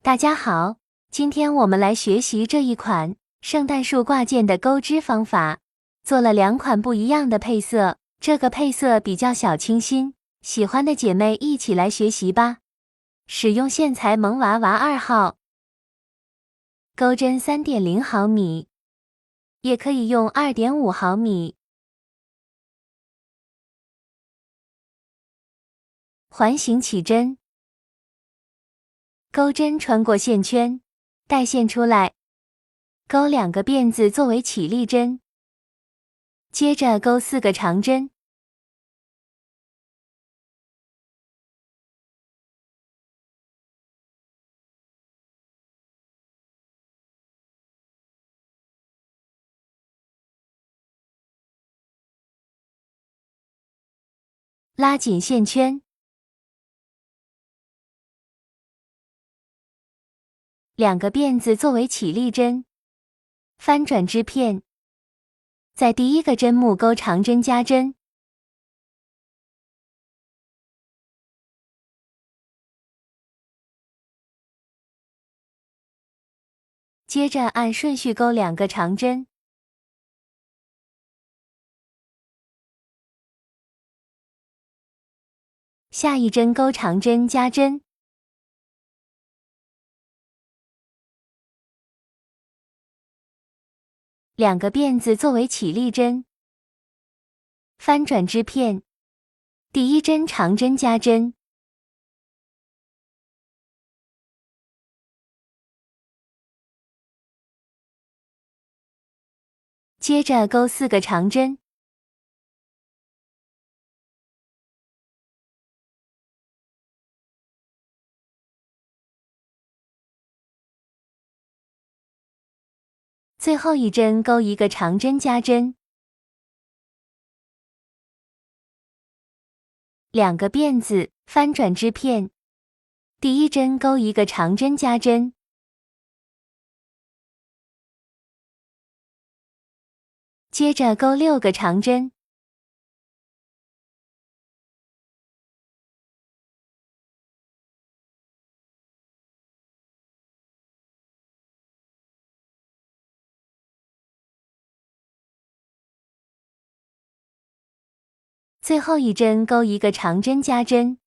大家好，今天我们来学习这一款圣诞树挂件的钩织方法。做了2款不一样的配色，这个配色比较小清新，喜欢的姐妹一起来学习吧。使用线材萌娃娃2号，钩针 3.0 毫米，也可以用 2.5 毫米。环形起针，钩针穿过线圈，带线出来，钩2个辫子作为起立针，接着钩4个长针，拉紧线圈，2个辫子作为起立针，翻转织片，在第一个针目钩长针加针，接着按顺序钩2个长针，下一针钩长针加针，两个辫子作为起立针，翻转织片，第一针长针加针，接着钩4个长针，最后一针钩1个长针加针，两个辫子翻转织片，第一针钩1个长针加针，接着钩6个长针，最后一针钩1个长针加针，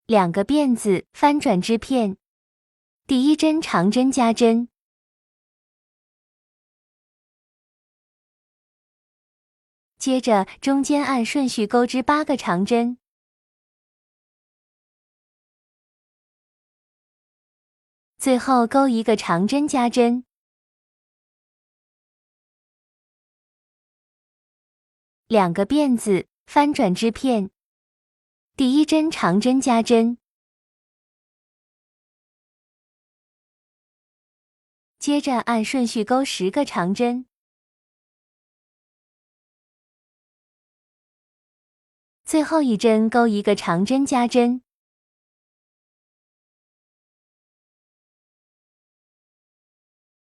两个辫子翻转织片，第一针长针加针，接着中间按顺序钩织8个长针，最后钩1个长针加针，两个辫子翻转织片，第一针长针加针，接着按顺序钩10个长针，最后一针钩1个长针加针，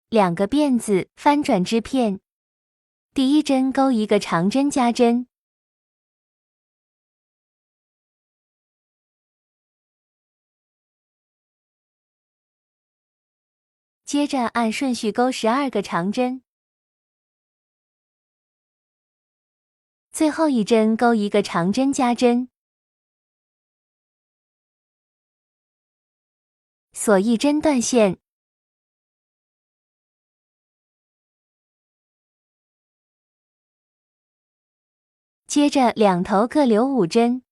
两个辫子翻转织片，第一针钩1个长针加针，接着按顺序钩12个长针，最后一针钩1个长针加针，锁一针断线，接着两头各留5针，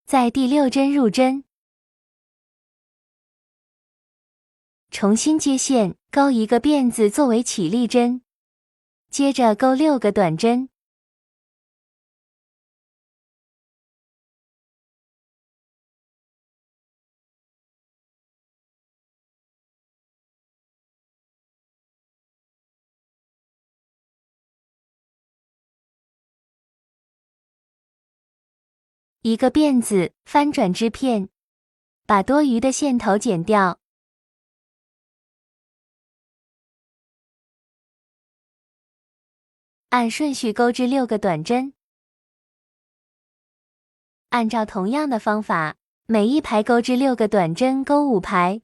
在第6针入针，重新接线，钩1个辫子作为起立针，接着钩6个短针，一个辫子翻转织片，把多余的线头剪掉，按顺序钩织6个短针，按照同样的方法，每一排钩织6个短针，钩5排。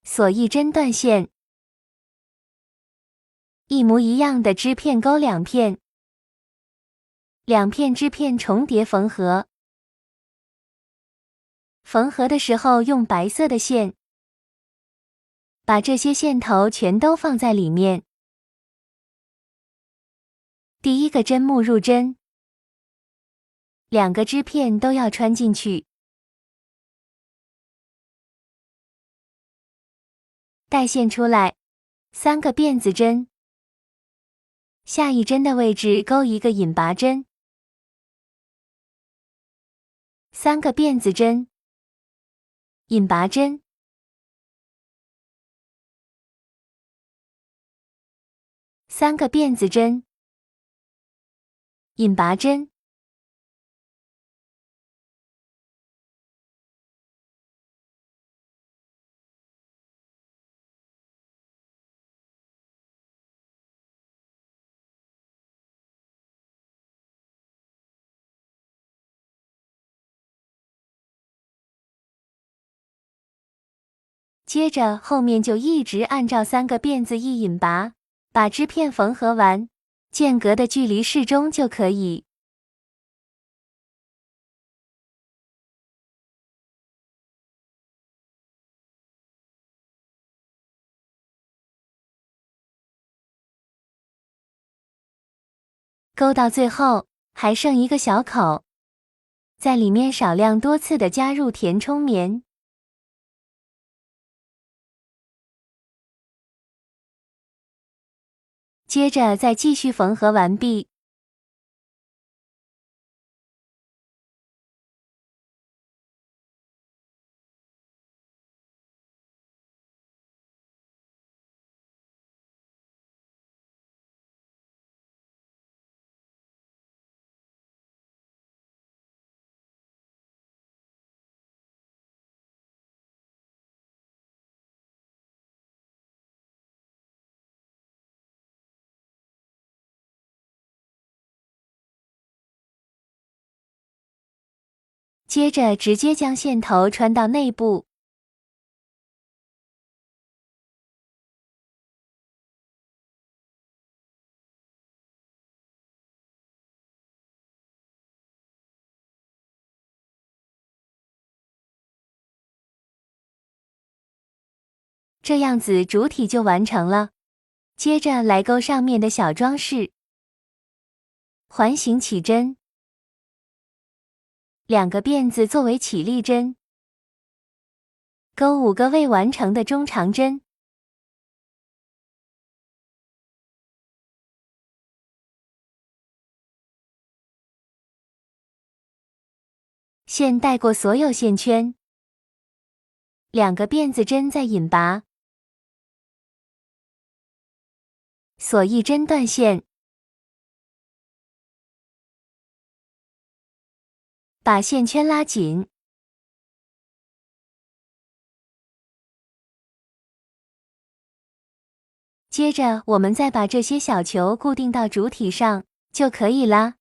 锁1针断线，一模一样的织片钩2片，2片织片重叠缝合。缝合的时候用白色的线，把这些线头全都放在里面。第一个针目入针，2个织片都要穿进去。带线出来，3个辫子针，下一针的位置钩1个引拔针，3个辫子针，引拔针，3个辫子针，引拔针。接着后面就一直按照3个辫子一引拔，把织片缝合完，间隔的距离适中就可以。钩到最后还剩一个小口，在里面少量多次的加入填充棉。接着再继续缝合完毕。接着直接将线头穿到内部。这样子主体就完成了。接着来钩上面的小装饰。环形起针，2个辫子作为起立针，钩5个未完成的中长针。线带过所有线圈，2个辫子针再引拔，锁1针断线，把线圈拉紧。接着我们再把这些小球固定到主体上就可以啦。